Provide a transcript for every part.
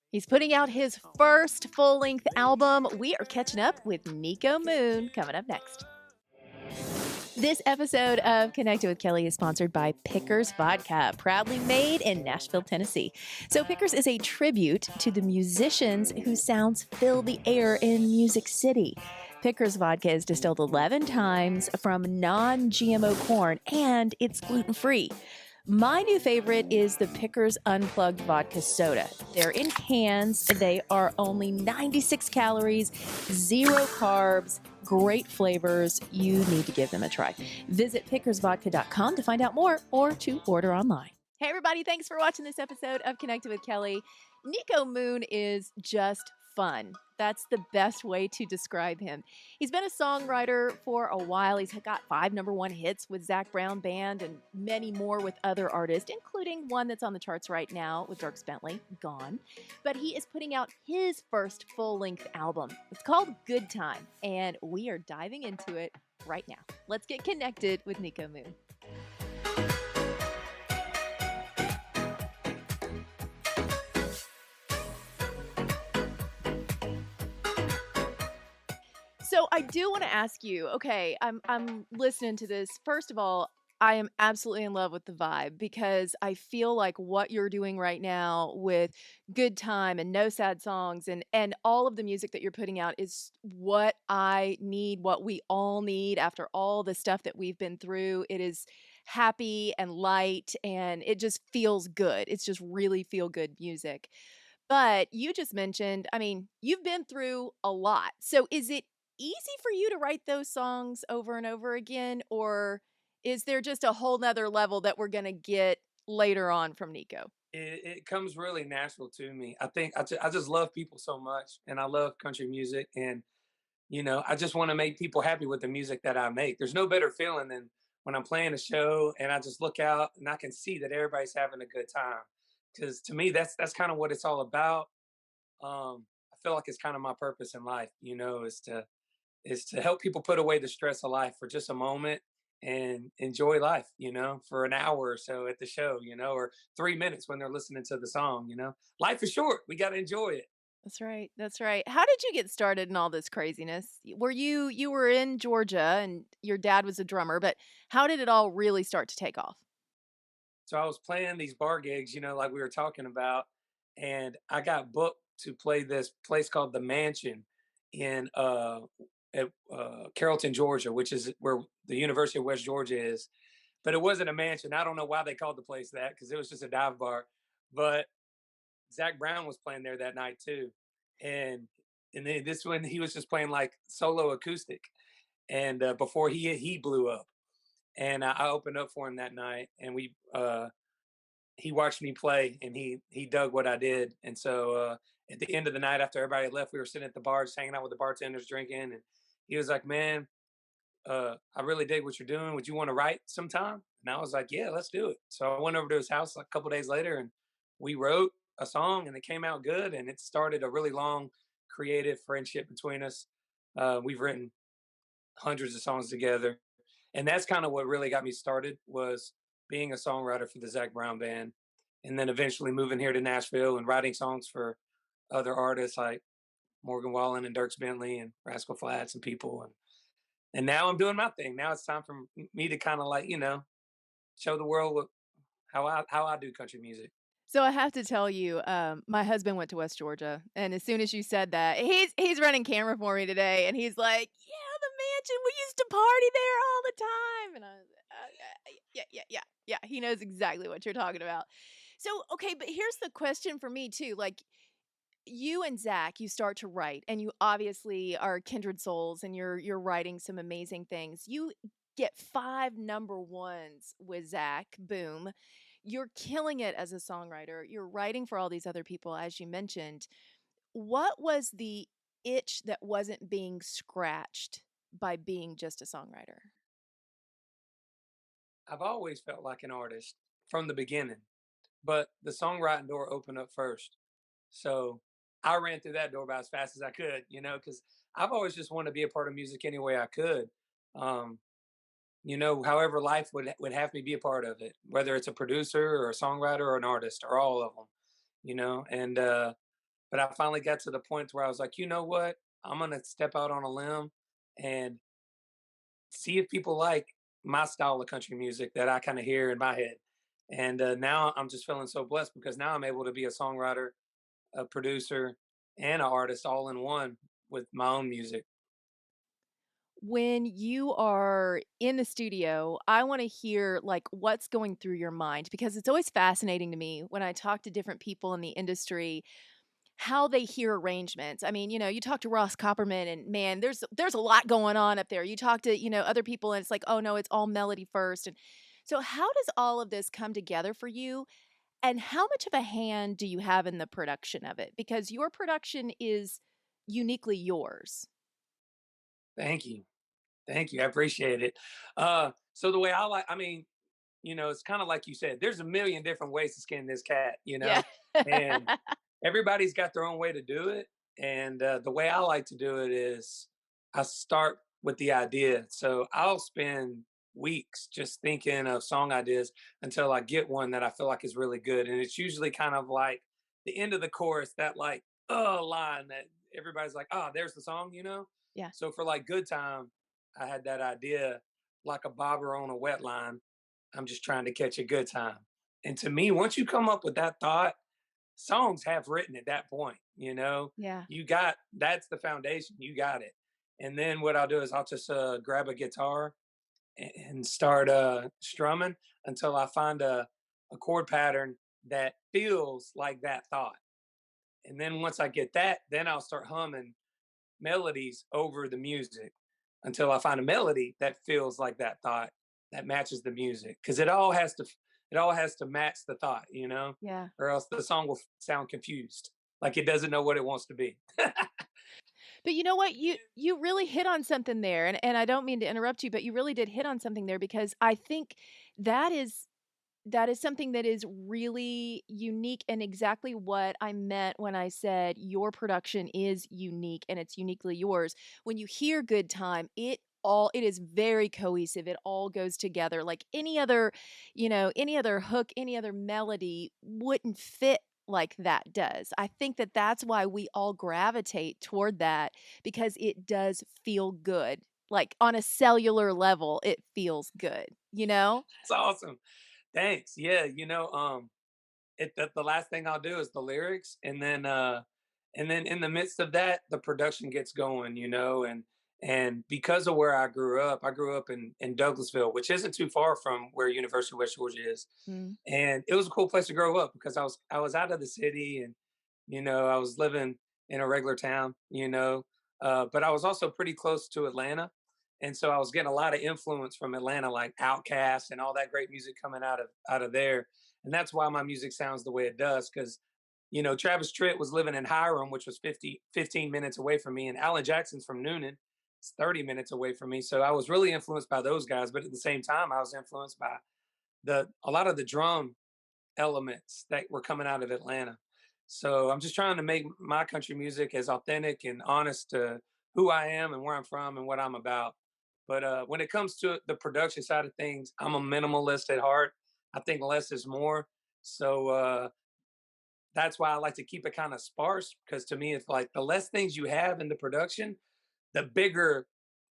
He's putting out his first full length album. We are catching up with Niko Moon coming up next. This episode of Connected with Kelly is sponsored by Pickers Vodka, proudly made in Nashville, Tennessee. So, Pickers is a tribute to the musicians whose sounds fill the air in Music City. Pickers Vodka is distilled 11 times from non GMO corn and it's gluten free. My new favorite is the Pickers Unplugged Vodka Soda. They're in cans. They are only 96 calories, zero carbs, great flavors. You need to give them a try. Visit pickersvodka.com to find out more or to order online. Hey, everybody. Thanks for watching this episode of Connected with Kelly. Niko Moon is just fun. That's the best way to describe him. He's been a songwriter for a while. He's got 5 number 1 hits with Zac Brown Band and many more with other artists, including one that's on the charts right now with Dierks Bentley, Gone. But he is putting out his first full-length album. It's called Good Time, and we are diving into it right now. Let's get connected with Niko Moon. So I do want to ask you, okay, I'm listening to this. First of all, I am absolutely in love with the vibe because I feel like what you're doing right now with Good Time and No Sad Songs and all of the music that you're putting out is what I need, what we all need after all the stuff that we've been through. It is happy and light and it just feels good. It's just really feel good music. But you just mentioned, I mean, you've been through a lot. So is it easy for you to write those songs over and over again? Or is there just a whole nother level that we're going to get later on from Niko? It comes really natural to me. I think I just love people so much, and I love country music, and I just want to make people happy with the music that I make. There's no better feeling than when I'm playing a show and I just look out and I can see that everybody's having a good time. Because to me, that's kind of what it's all about. I feel like it's kind of my purpose in life, is to help people put away the stress of life for just a moment and enjoy life, for an hour or so at the show, or 3 minutes when they're listening to the song. Life is short. We got to enjoy it. That's right. That's right. How did you get started in all this craziness? Were you were in Georgia and your dad was a drummer, but how did it all really start to take off? So I was playing these bar gigs, like we were talking about, and I got booked to play this place called the Mansion in at Carrollton, Georgia, which is where the University of West Georgia is. But it wasn't a mansion. I don't know why they called the place that because it was just a dive bar. But Zach Brown was playing there that night too, and then this one he was just playing like solo acoustic, and before he blew up, and I opened up for him that night, and he watched me play, and he dug what I did, and so at the end of the night after everybody left, we were sitting at the bar just hanging out with the bartenders drinking, and he was like, "Man, I really dig what you're doing. Would you want to write sometime?" And I was like, "Yeah, let's do it." So I went over to his house like a couple days later, and we wrote a song, and it came out good, and it started a really long creative friendship between us. We've written hundreds of songs together, and that's kind of what really got me started was being a songwriter for the Zach Brown Band, and then eventually moving here to Nashville and writing songs for other artists like Morgan Wallen and Dierks Bentley and Rascal Flatts and people, and now I'm doing my thing. Now it's time for me to kind of like show the world how I do country music. So I have to tell you, my husband went to West Georgia, and as soon as you said that, he's running camera for me today, and he's like, "Yeah, the mansion. We used to party there all the time." And I was, yeah, yeah, yeah, yeah. He knows exactly what you're talking about. So okay, but here's the question for me too. Like you and Zach, you start to write, and you obviously are kindred souls, and you're writing some amazing things. You get 5 number 1s with Zach. Boom. You're killing it as a songwriter. You're writing for all these other people, as you mentioned. What was the itch that wasn't being scratched by being just a songwriter? I've always felt like an artist from the beginning, but the songwriting door opened up first. So I ran through that door about as fast as I could, because I've always just wanted to be a part of music any way I could. Um, however life would have me be a part of it, whether it's a producer or a songwriter or an artist or all of them, and But I finally got to the point where I was like, you know what? I'm gonna step out on a limb and see if people like my style of country music that I kind of hear in my head. And now I'm just feeling so blessed because now I'm able to be a songwriter, a producer, and an artist all in one with my own music. When you are in the studio, I wanna hear, like, what's going through your mind because it's always fascinating to me when I talk to different people in the industry, how they hear arrangements. I mean, you talk to Ross Copperman and, man, there's a lot going on up there. You talk to, other people and it's like, "Oh, no, it's all melody first." And so how does all of this come together for you, and how much of a hand do you have in the production of it? Because your production is uniquely yours. Thank you. Thank you. I appreciate it. So the way I mean, it's kind of like you said, there's a million different ways to skin this cat, Yeah. and everybody's got their own way to do it. And the way I like to do it is I start with the idea. So I'll spend weeks just thinking of song ideas until I get one that I feel like is really good. And it's usually kind of like the end of the chorus, that like, line that everybody's like, oh, there's the song. Yeah. So for like Good Time, I had that idea like a bobber on a wet line. I'm just trying to catch a good time. And to me, once you come up with that thought, songs have written at that point, Yeah. that's the foundation, you got it. And then what I'll do is I'll just grab a guitar and start strumming until I find a chord pattern that feels like that thought. And then once I get that, then I'll start humming melodies over the music until I find a melody that feels like that thought that matches the music because it all has to match the thought, Yeah. or else the song will sound confused, like it doesn't know what it wants to be. But you know what? You really hit on something there, and I don't mean to interrupt you, but you really did hit on something there because I think that is that is something that is really unique and exactly what I meant when I said your production is unique and it's uniquely yours. When you hear Good Time, it is very cohesive. It all goes together. Like any other hook, any other melody wouldn't fit like that does. I think that that's why we all gravitate toward that because it does feel good. Like on a cellular level, it feels good, you know? It's awesome. Thanks. Yeah, the last thing I'll do is the lyrics, and then in the midst of that, the production gets going, and because of where I grew up in Douglasville, which isn't too far from where University of West Georgia is, Mm. and it was a cool place to grow up because I was out of the city, and I was living in a regular town, but I was also pretty close to Atlanta, and so I was getting a lot of influence from Atlanta, like Outkast and all that great music coming out of there, and that's why my music sounds the way it does because. Travis Tritt was living in Hiram, which was 15 minutes away from me, and Alan Jackson's from Noonan. It's 30 minutes away from me. So I was really influenced by those guys, but at the same time, I was influenced by a lot of the drum elements that were coming out of Atlanta. So I'm just trying to make my country music as authentic and honest to who I am and where I'm from and what I'm about. But when it comes to the production side of things, I'm a minimalist at heart. I think less is more. So that's why I like to keep it kind of sparse because to me, it's like the less things you have in the production, the bigger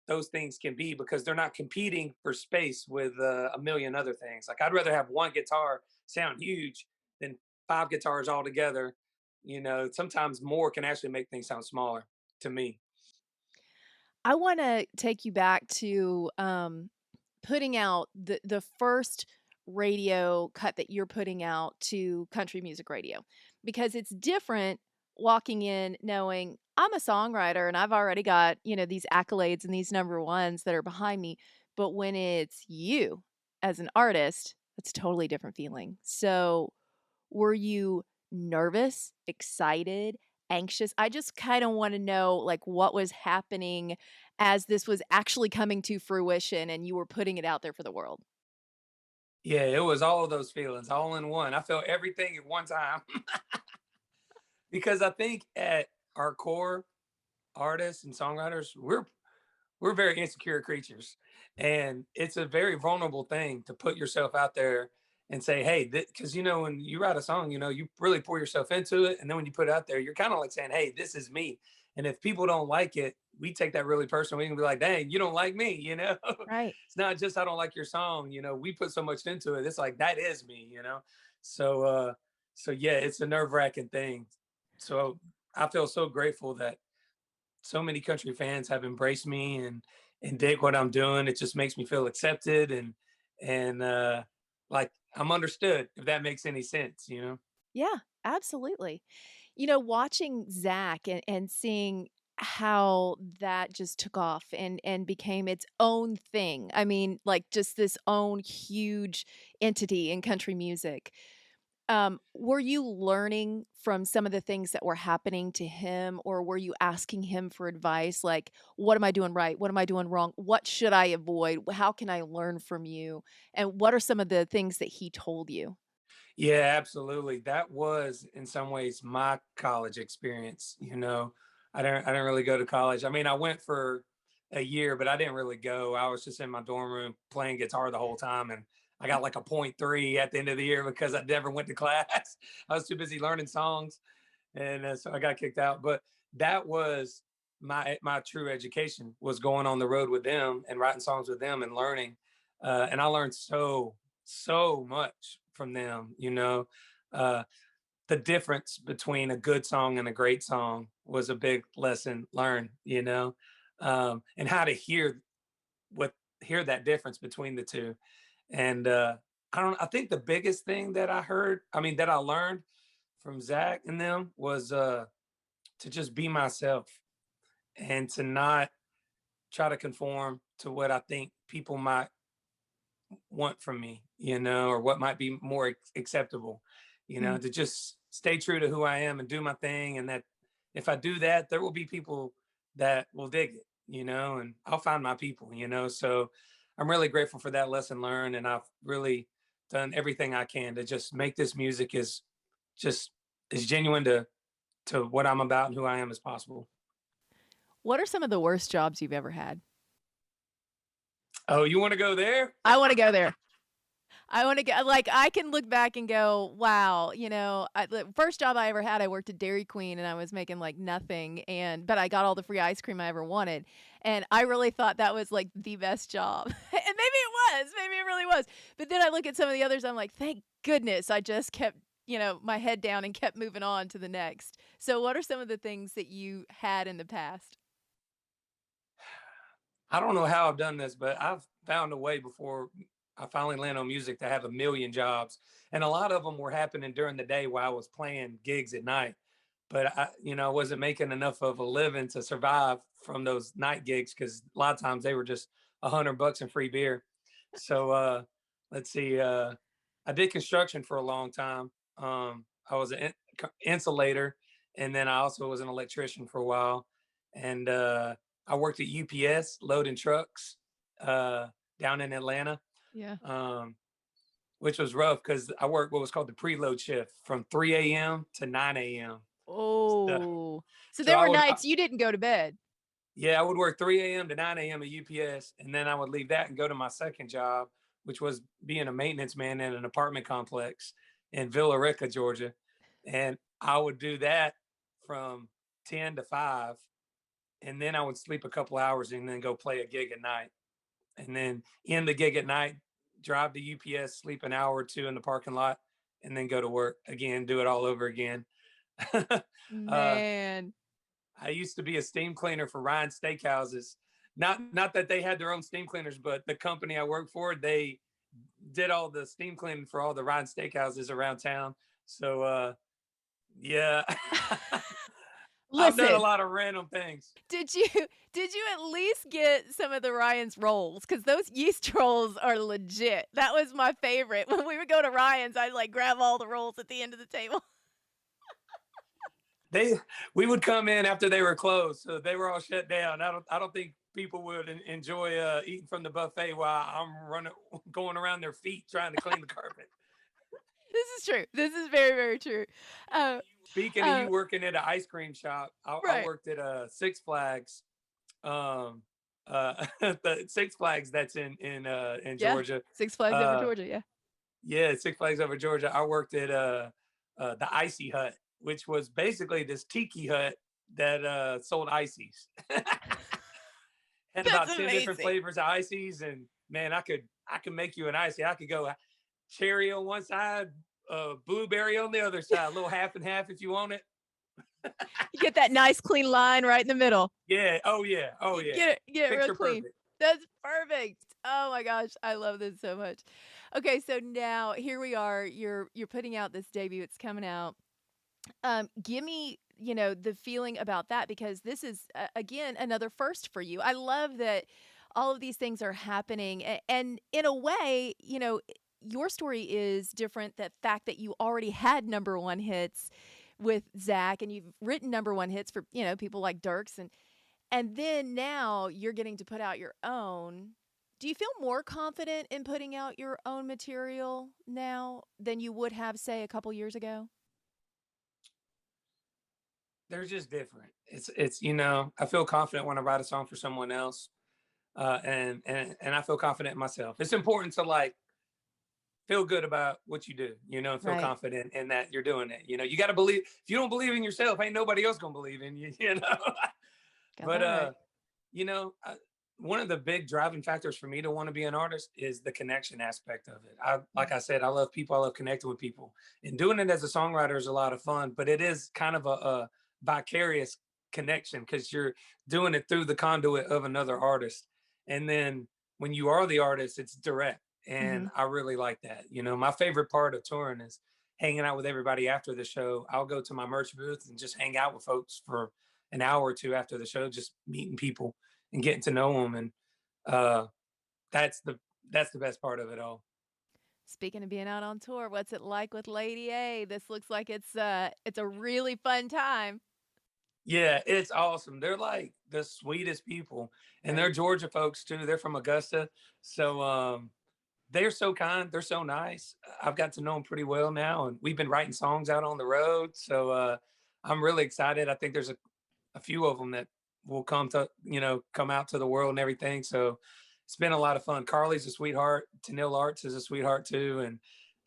those things can be because they're not competing for space with a million other things. Like I'd rather have one guitar sound huge than five guitars all together. Sometimes more can actually make things sound smaller to me. I wanna take you back to, putting out the first radio cut that you're putting out to country music radio, because it's different walking in knowing I'm a songwriter and I've already got, these accolades and these number ones that are behind me, but when it's you as an artist, it's a totally different feeling. So were you nervous, excited, anxious? I just kinda wanna know, like, what was happening as this was actually coming to fruition and you were putting it out there for the world. Yeah, it was all of those feelings all in one. I felt everything at one time because I think at our core, artists and songwriters, we're very insecure creatures, and it's a very vulnerable thing to put yourself out there and say, hey, because when you write a song, you really pour yourself into it, and then when you put it out there, you're kind of like saying, hey, this is me. And if people don't like it, we take that really personal. We can be like, dang, you don't like me. Right. It's not just I don't like your song. We put so much into it. It's like that is me. So yeah, it's a nerve-wracking thing. So I feel so grateful that so many country fans have embraced me and dig what I'm doing. It just makes me feel accepted and like I'm understood, if that makes any sense. Yeah, absolutely. Watching Zach and seeing how that just took off and became its own thing. I mean, like, just this own huge entity in country music. Were you learning from some of the things that were happening to him, or were you asking him for advice like, "What am I doing right? What am I doing wrong? What should I avoid? How can I learn from you?" And what are some of the things that he told you? Yeah, absolutely. That was in some ways my college experience. I didn't really go to college. I mean, I went for a year, but I didn't really go. I was just in my dorm room playing guitar the whole time, and I got like a point 0.3 at the end of the year because I never went to class. I was too busy learning songs, and so I got kicked out. But that was my true education, was going on the road with them and writing songs with them and learning. And I learned so much from them. Uh, the difference between a good song and a great song was a big lesson learned. And how to what hear that difference between the two. And I think the biggest thing that that I learned from Zach and them was to just be myself and to not try to conform to what I think people might want from me, or what might be more acceptable, Mm. to just stay true to who I am and do my thing. And that if I do that, there will be people that will dig it, and I'll find my people. So I'm really grateful for that lesson learned. And I've really done everything I can to just make this music just as genuine to what I'm about and who I am as possible. What are some of the worst jobs you've ever had? Oh, you want to go there? I wanna go there. I wanna go like, I can look back and go, "Wow," the first job I ever had, I worked at Dairy Queen, and I was making, like, nothing, but I got all the free ice cream I ever wanted, and I really thought that was, like, the best job, and maybe it really was, but then I look at some of the others, I'm like, "Thank goodness I just kept, my head down and kept moving on to the next." So what are some of the things that you had in the past? I don't know how I've done this, but I've found a way before I finally land on music to have a million jobs. And a lot of them were happening during the day while I was playing gigs at night. But I wasn't making enough of a living to survive from those night gigs because a lot of times they were just $100 and free beer. So let's see. I did construction for a long time. I was an insulator, and then I also was an electrician for a while. And I worked at UPS loading trucks uh, down in Atlanta, Yeah. um, which was rough because I worked what was called the preload shift from 3 a.m. to 9 a.m. So, Oh. So so there I were would, nights you didn't go to bed. yeah, I would work 3 a.m. to 9 a.m. at UPS, and then I would leave that and go to my second job, which was being a maintenance man in an apartment complex in Villa Rica, Georgia. And I would do that from 10 to 5, and then I would sleep a couple hours and then go play a gig at night. And then end the gig at night, drive to UPS, sleep an hour or two in the parking lot, and then go to work again, do it all over again. uh, Man. I used to be a steam cleaner for Ryan Steakhouses. Not that they had their own steam cleaners, but the company I worked for, they did all the steam cleaning for all the Ryan Steakhouses around town. So yeah, I've done a Listen, lot of random things. did you did you at least get some of the Ryan's rolls? Because those yeast rolls are legit. That was my favorite. When we would go to Ryan's, I'd, like, grab all the rolls at the end of the table. They we would come in after they were closed, so they were all shut down. I don't think people would enjoy eating from the buffet while I'm running going around their feet trying to clean the carpet. This is true. This is very, very true. Uh, Speaking of uh, you working at an ice cream shop, I right. worked at Six Flags, the Six Flags that's in Yeah. Georgia. Six Flags Over Uh, Georgia, yeah. Yeah, Six Flags Over Georgia. I worked at the Icy Hut, which was basically this tiki hut that sold ices. Had That's about 10 different amazing. flavors of ices, and man, I could make you an icy. I could go cherry on one side, blueberry on the other side, a little half and half if you want it. You get that nice clean line right in the middle. Yeah. Oh yeah. Oh You yeah. get it real Picture clean. perfect. That's perfect. Oh my gosh, I love this so much. Okay, so now here we are. You're putting out this debut. It's coming out. Give me, the feeling about that because this is again another first for you. I love that all of these things are happening, and in a way, your story is different. The fact that you already had number one hits with Zach, and you've written number one hits for people like Dirks, and then now you're getting to put out your own. Do you feel more confident in putting out your own material now than you would have, say, a couple years ago? They're just different. It's I feel confident when I write a song for someone else, and I feel confident in myself. It's important to like feel good about what you do, and feel Right. confident in that you're doing it. You got to believe. If you don't believe in yourself, ain't nobody else gonna believe in you. Got But that right. you know, I, one of the big driving factors for me to want to be an artist is the connection aspect of it. Like Mm. I said, I love people. I love connecting with people, and doing it as a songwriter is a lot of fun. But it is kind of a vicarious connection because you're doing it through the conduit of another artist, and then when you are the artist, it's direct, and Mhm. I really like that. My favorite part of touring is hanging out with everybody after the show. I'll go to my merch booth and just hang out with folks for an hour or two after the show, just meeting people and getting to know them. And uh, that's the best part of it all. Speaking of being out on tour, what's it like with Lady A? This looks like it's a really fun time. Yeah, it's awesome. They're like the sweetest people, and they're Right. Georgia folks too. They're from Augusta, so they're so kind. They're so nice. I've got to know them pretty well now, and we've been writing songs out on the road. So I'm really excited. I think there's a few of them that will come out to the world and everything. So it's been a lot of fun. Carly's a sweetheart. Tanil Arts is a sweetheart too, and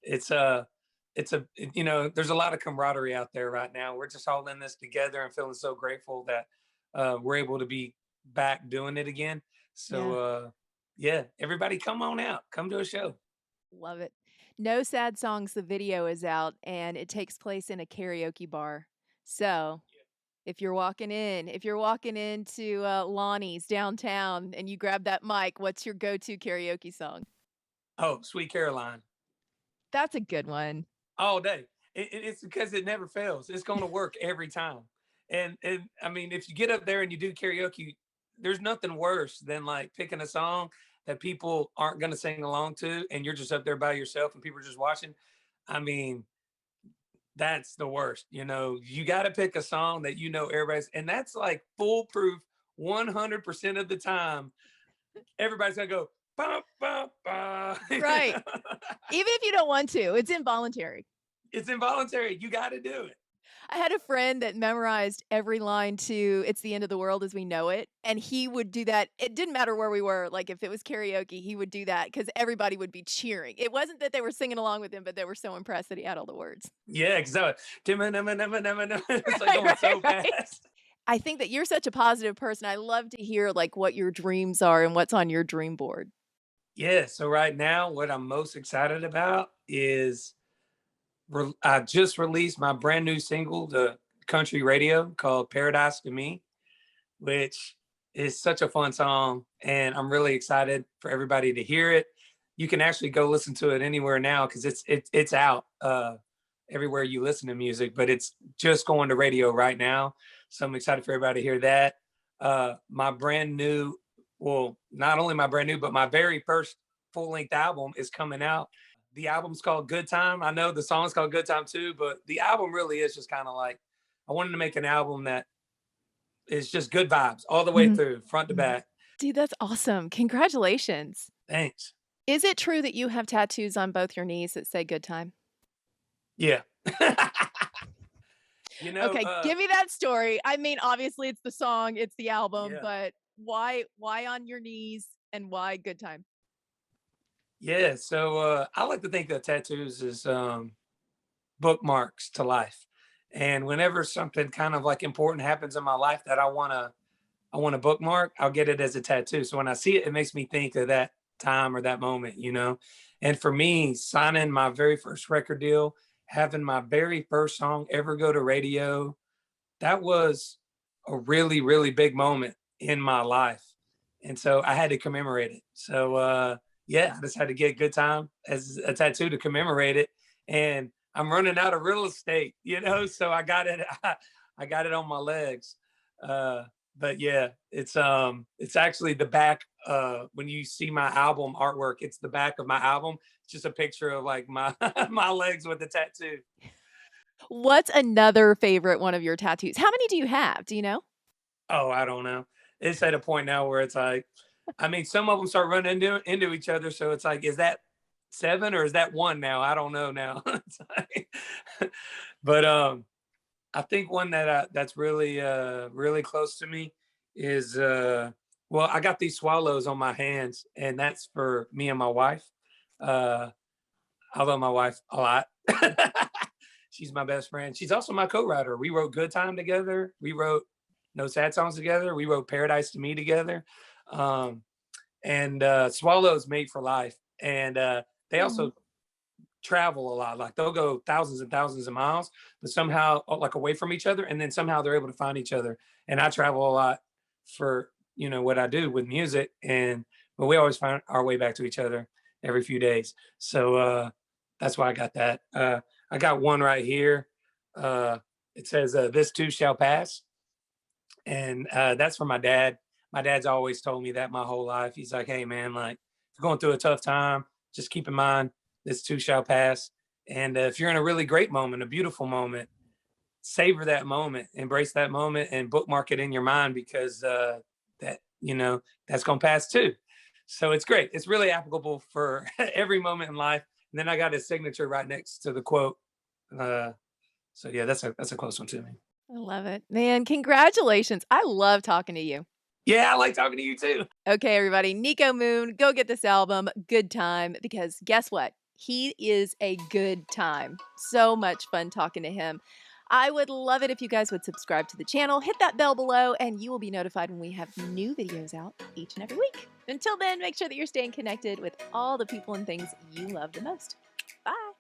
it's a there's a lot of camaraderie out there right now. We're just all in this together and feeling so grateful that we're able to be back doing it again. So Yeah, yeah, everybody come on out, come to a show. love it. No Sad Songs, the video is out, and it takes place in a karaoke bar. So, if you're walking into, Lonnie's downtown and you grab that mic, what's your go-to karaoke song? Oh, Sweet Caroline, That's a good one. all day. It's because it never fails. It's going to work every time. And I mean, if you get up there and you do karaoke, there's nothing worse than like picking a song that people aren't going to sing along to, and you're just up there by yourself and people are just watching. I mean, that's the worst. You got to pick a song that everybody's, and that's like foolproof 100% of the time. Everybody's gonna go, bah, bah, bah. Right. Even if you don't want to, it's involuntary. It's involuntary. You got to do it. I had a friend that memorized every line to "It's the End of the World as We Know It," and he would do that. It didn't matter where we were, like, if it was karaoke, he would do that because everybody would be cheering. It wasn't that they were singing along with him, but they were so impressed that he had all the words. Yeah, exactly. It's like Right, going right, so right. fast. I think that you're such a positive person. I love to hear, like, what your dreams are and what's on your dream board. Yeah. So right now, what I'm most excited about is I just released my brand new single to country radio called "Paradise to Me," which is such a fun song, and I'm really excited for everybody to hear it. You can actually go listen to it anywhere now because it's out everywhere you listen to music, but it's just going to radio right now. So I'm excited for everybody to hear that. My brand new, well, not only my brand new, but my very first full length album is coming out. The album's called Good Time. I know the song's called Good Time too, but the album really is just kind of like I wanted to make an album that is just good vibes all the way Mhm. through, front to Mhm. back. Dude, that's awesome. Congratulations. Thanks. Is it true that you have tattoos on both your knees that say "Good Time"? Yeah. you know, Okay, uh, give me that story. I mean, obviously it's the song, it's the album, yeah. but why on your knees and why "Good Time"? Yeah, so I like to think that tattoos is bookmarks to life. And whenever something kind of like important happens in my life that I want to bookmark, I'll get it as a tattoo. So when I see it, it makes me think of that time or that moment, you know. And for me, signing my very first record deal, having my very first song ever go to radio, that was a really, really big moment in my life. And so I had to commemorate it. So yeah, I just had to get good time as a tattoo to commemorate it. And I'm running out of real estate, you know, so I got it, I got it on my legs. Uh, but yeah, it's actually the back when you see my album artwork, it's the back of my album. It's just a picture of like my my legs with the tattoo. What's another favorite one of your tattoos? How many do you have? Do you know? Oh, I don't know. It's at a point now where it's like, I mean, some of them start running into each other, so it's like, is that 7 or is that 1 now? I don't know now. It's like but, I think one that that's really, really close to me is, well, I got these swallows on my hands, and that's for me and my wife. Uh, I love my wife a lot. She's my best friend. She's also my co-writer. We wrote Good Time together. We wrote No Sad Songs together. We wrote Paradise to Me together. Um, and Swallows made for life. And they Aw. also travel a lot. Like they'll go thousands and thousands of miles, but somehow like away from each other, and then somehow they're able to find each other. And I travel a lot for what I do with music, and but we always find our way back to each other every few days. So that's why I got that. I got one right here. Uh, it says, "This too shall pass," and that's for my dad. My dad's always told me that my whole life. He's like, "Hey, man, like if you're going through a tough time, just keep in mind this too shall pass. And if you're in a really great moment, a beautiful moment, savor that moment, embrace that moment, and bookmark it in your mind because that that's gonna pass too." So it's great. It's really applicable for every moment in life. And then I got his signature right next to the quote. Uh, so yeah, that's a close one to me. I love it. Man, congratulations. I love talking to you. Yeah, I like talking to you too. Okay, everybody, Niko Moon, go get this album, Good Time, because guess what? He is a good time. So much fun talking to him. I would love it if you guys would subscribe to the channel, hit that bell below, and you will be notified when we have new videos out each and every week. Until then, make sure that you're staying connected with all the people and things you love the most. Bye.